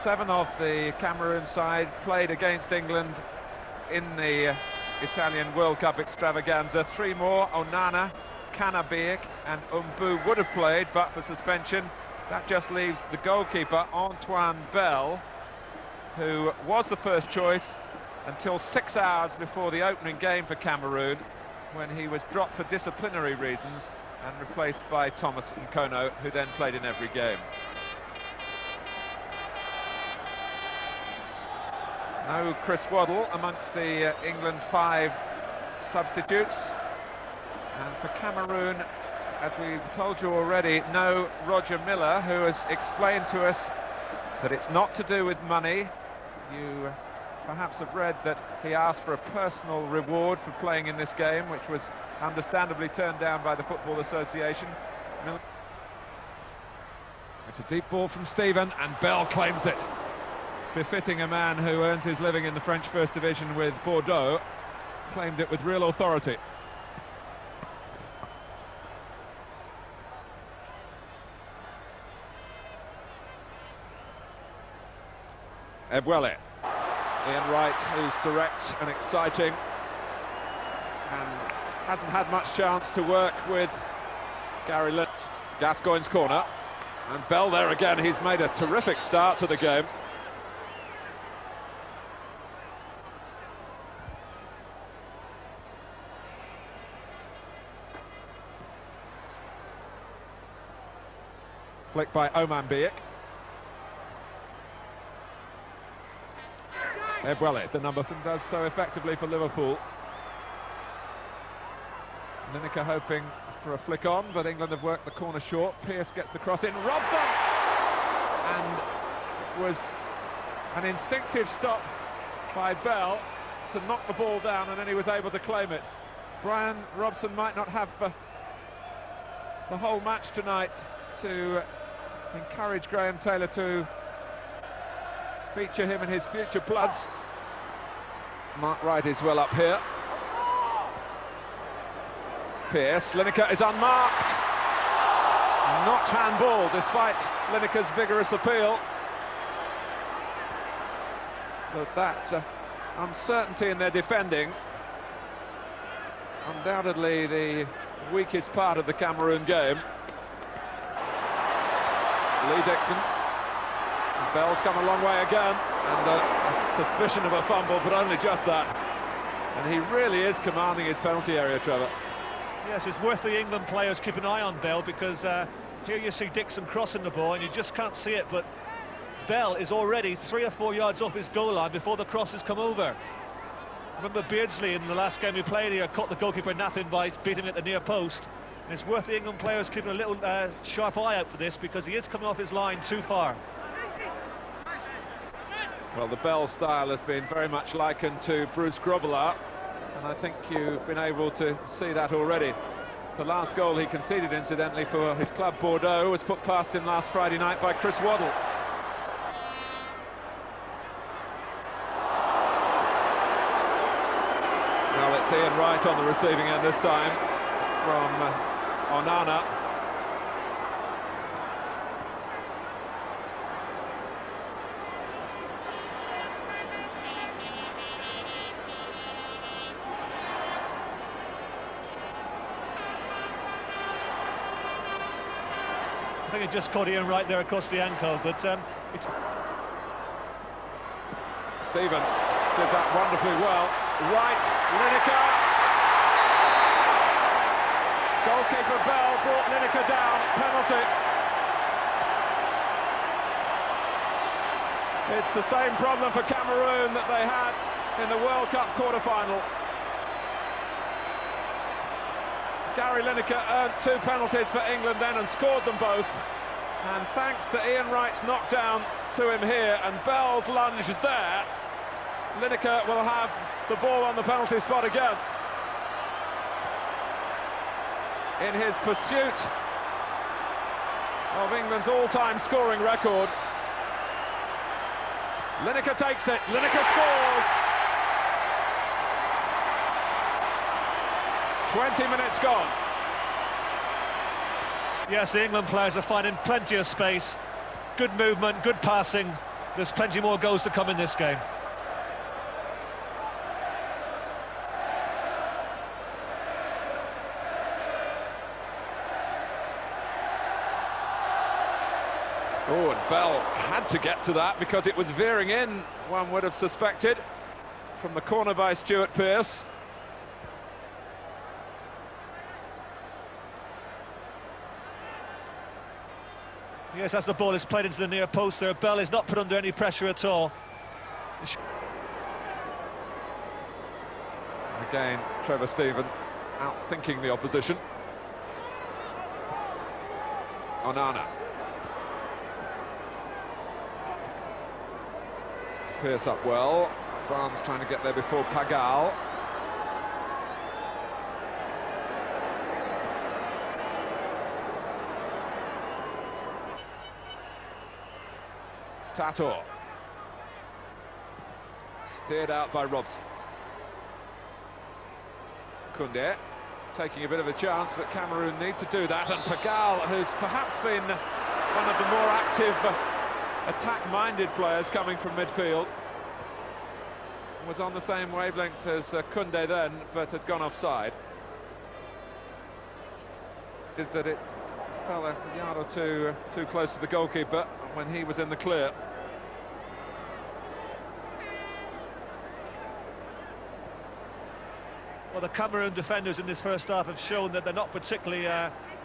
7 of the Cameroon side played against England in the Italian World Cup extravaganza. 3 more, Onana, Canabiek and Umbu would have played, but for suspension. That just leaves the goalkeeper, Antoine Bell, who was the first choice until 6 hours before the opening game for Cameroon, when he was dropped for disciplinary reasons and replaced by Thomas Nkono, who then played in every game. No Chris Waddle amongst the England 5 substitutes. And for Cameroon, as we've told you already, no Roger Miller, who has explained to us that it's not to do with money. You perhaps have read that he asked for a personal reward for playing in this game, which was understandably turned down by the Football Association. It's a deep ball from Stephen, and Bell claims it. Befitting a man who earns his living in the French First Division with Bordeaux, claimed it with real authority. Ebwele. Ian Wright, who's direct and exciting and hasn't had much chance to work with Gary Lineker. Gascoigne's corner, and Bell there again. He's made a terrific start to the game. Flicked by Oman Biek. Ebwele, the number, does so effectively for Liverpool. Lineker hoping for a flick on, but England have worked the corner short. Pearce gets the cross in, Robson! And it was an instinctive stop by Bell to knock the ball down, and then he was able to claim it. Brian Robson might not have the whole match tonight to encourage Graham Taylor to feature him in his future plans. Mark Wright is well up here. Pearce, Lineker is unmarked. Not handball, despite Lineker's vigorous appeal. But that uncertainty in their defending, undoubtedly the weakest part of the Cameroon game. Lee Dixon. And Bell's come a long way again, and a suspicion of a fumble, but only just that. And he really is commanding his penalty area, Trevor. Yes, it's worth the England players keep an eye on Bell, because here you see Dixon crossing the ball and you just can't see it, but Bell is already 3 or 4 yards off his goal line before the cross has come over. Remember Beardsley in the last game we played here caught the goalkeeper napping by beating him at the near post. And it's worth the England players keeping a little sharp eye out for this, because he is coming off his line too far. Well, the Bell style has been very much likened to Bruce Grobbelaar, and I think you've been able to see that already. The last goal he conceded, incidentally, for his club Bordeaux, was put past him last Friday night by Chris Waddle. Well, it's Ian Wright on the receiving end this time from Onana. I think it just caught Ian right there across the ankle, but it's... Stephen did that wonderfully well. Right, Lineker. Goalkeeper Bell brought Lineker down. Penalty. It's the same problem for Cameroon that they had in the World Cup quarter-final. Gary Lineker earned 2 penalties for England then and scored them both. And thanks to Ian Wright's knockdown to him here and Bell's lunge there, Lineker will have the ball on the penalty spot again. In his pursuit of England's all-time scoring record. Lineker takes it, Lineker scores! 20 minutes gone. Yes, the England players are finding plenty of space. Good movement, good passing. There's plenty more goals to come in this game. Oh, and Bell had to get to that because it was veering in, one would have suspected, from the corner by Stuart Pearce. Yes, as the ball is played into the near post there, Bell is not put under any pressure at all. Again, Trevor Stephen outthinking the opposition. Onana. Pearce up well. Barnes trying to get there before Pagal. Tator. Steered out by Robson. Koundé taking a bit of a chance, but Cameroon need to do that, and Pagal, who's perhaps been one of the more active attack-minded players coming from midfield, was on the same wavelength as Koundé then, but had gone offside. That it fell a yard or two too close to the goalkeeper when he was in the clear. Well, the Cameroon defenders in this first half have shown that they're not particularly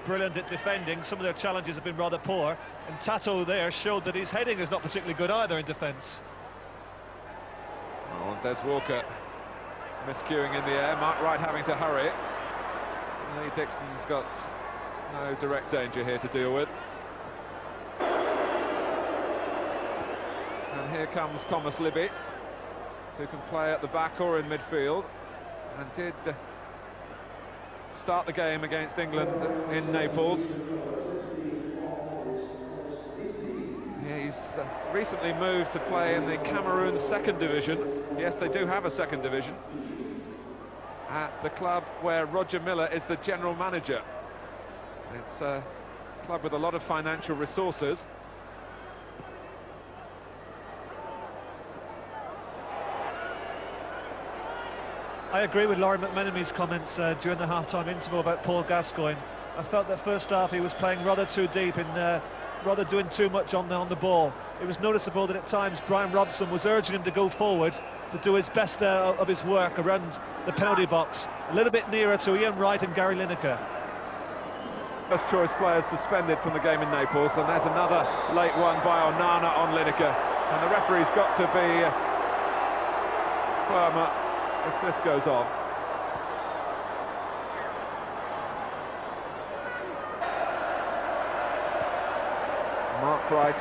brilliant at defending. Some of their challenges have been rather poor, and Tato there showed that his heading is not particularly good either in defence. Oh, Des Walker miscuing in the air, Mark Wright having to hurry. Lee Dixon's got no direct danger here to deal with. And here comes Thomas Libby, who can play at the back or in midfield, and did start the game against England in Naples. He's recently moved to play in the Cameroon second division. Yes, they do have a second division at the club where Roger Miller is the general manager. It's a club with a lot of financial resources. I agree with Laurie McMenemy's comments during the half-time interval about Paul Gascoigne. I felt that first half he was playing rather too deep and rather doing too much on the ball. It was noticeable that at times Brian Robson was urging him to go forward to do his best of his work around the penalty box, a little bit nearer to Ian Wright and Gary Lineker. First choice players suspended from the game in Naples, and there's another late one by Onana on Lineker, and the referee's got to be firmer if this goes on. Mark Wright,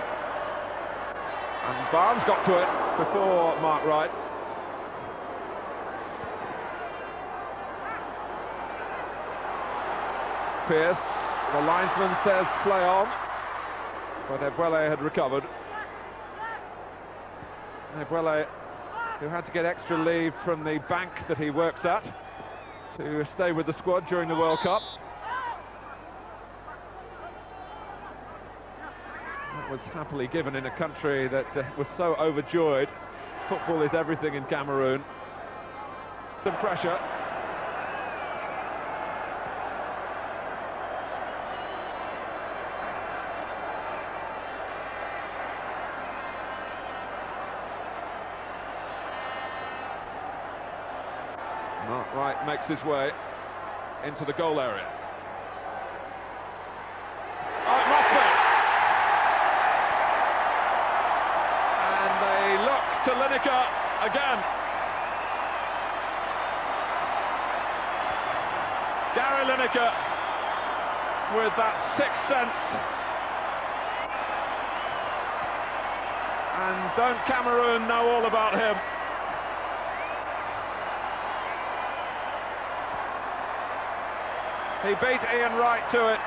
and Barnes got to it before Mark Wright. Pearce, the linesman says play on, but Ebuele had recovered. Ebuele, who had to get extra leave from the bank that he works at to stay with the squad during the World Cup. That was happily given in a country that was so overjoyed. Football is everything in Cameroon. Some pressure. Mark Wright makes his way into the goal area. Oh, it must be! And they look to Lineker again. Gary Lineker with that sixth sense. And don't Cameroon know all about him? He beat Ian Wright to it.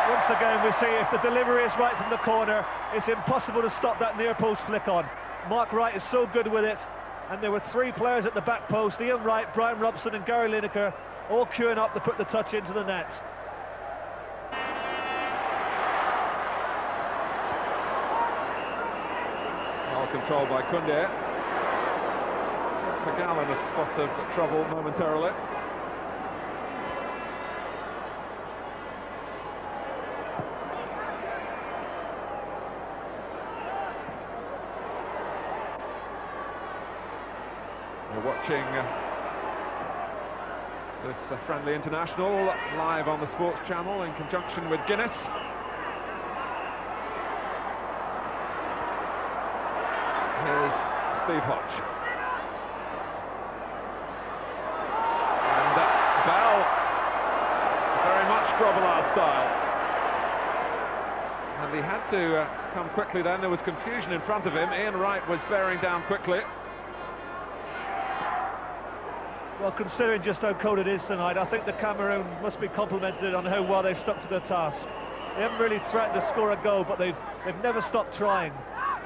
Once again we see if the delivery is right from the corner, it's impossible to stop that near post flick on. Mark Wright is so good with it, and there were three players at the back post, Ian Wright, Brian Robson and Gary Lineker, all queuing up to put the touch into the net. Well controlled by Koundé. McGowan a spot of trouble momentarily. We're watching this friendly international live on the Sports Channel in conjunction with Guinness. Here's Steve Hodge. And Bell, very much Grobbelaar style. And he had to come quickly then, there was confusion in front of him. Ian Wright was bearing down quickly. Well, considering just how cold it is tonight, I think the Cameroon must be complimented on how well they've stuck to their task. They haven't really threatened to score a goal, but they've never stopped trying.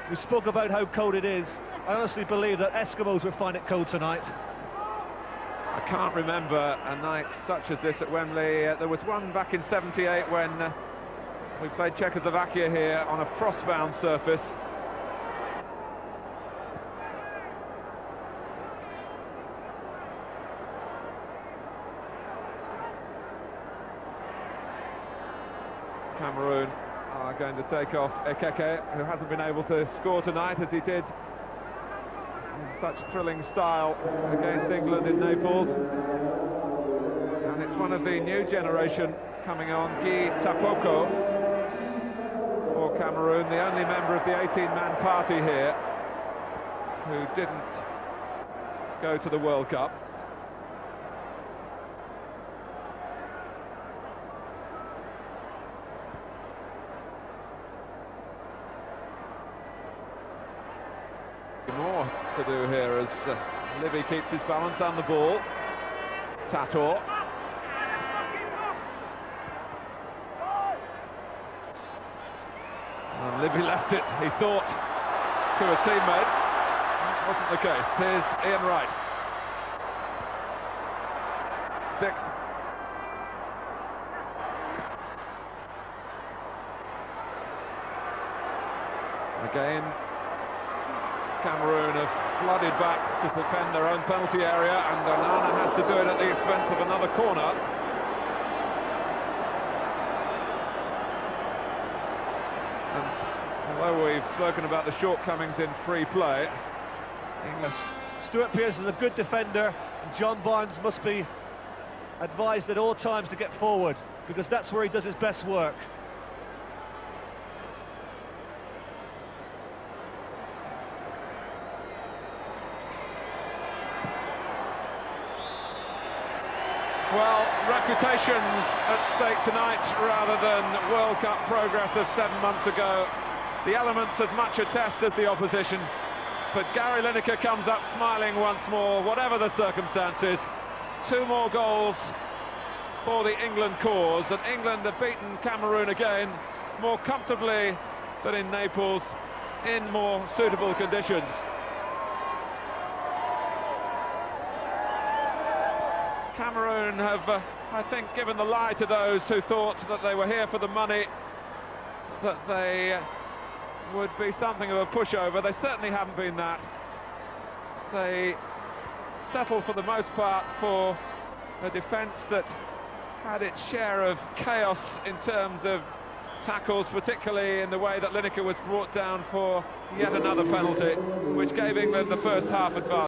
We spoke about how cold it is. I honestly believe that Eskimos will find it cold tonight. I can't remember a night such as this at Wembley. There was one back in '78 when we played Czechoslovakia here on a frost-bound surface. Cameroon are going to take off Ekeke, who hasn't been able to score tonight as he did in such thrilling style against England in Naples. And it's one of the new generation coming on, Guy Tapoko, for Cameroon, the only member of the 18-man party here who didn't go to the World Cup. More to do here as Livy keeps his balance on the ball. Tator. And Livy left it, he thought, to a teammate. That wasn't the case. Here's Ian Wright. Sixth. Again, Cameroon have flooded back to defend their own penalty area, and Onana has to do it at the expense of another corner. And although we've spoken about the shortcomings in free play, Stuart Pearce is a good defender, and John Barnes must be advised at all times to get forward, because that's where he does his best work. Well, reputations at stake tonight rather than World Cup progress of 7 months ago. The elements as much a test as the opposition, but Gary Lineker comes up smiling once more, whatever the circumstances. 2 more goals for the England cause, and England have beaten Cameroon again, more comfortably than in Naples, in more suitable conditions. Cameroon have, I think, given the lie to those who thought that they were here for the money, that they would be something of a pushover. They certainly haven't been that. They settled for the most part for a defence that had its share of chaos in terms of tackles, particularly in the way that Lineker was brought down for yet another penalty, which gave England the first half advantage.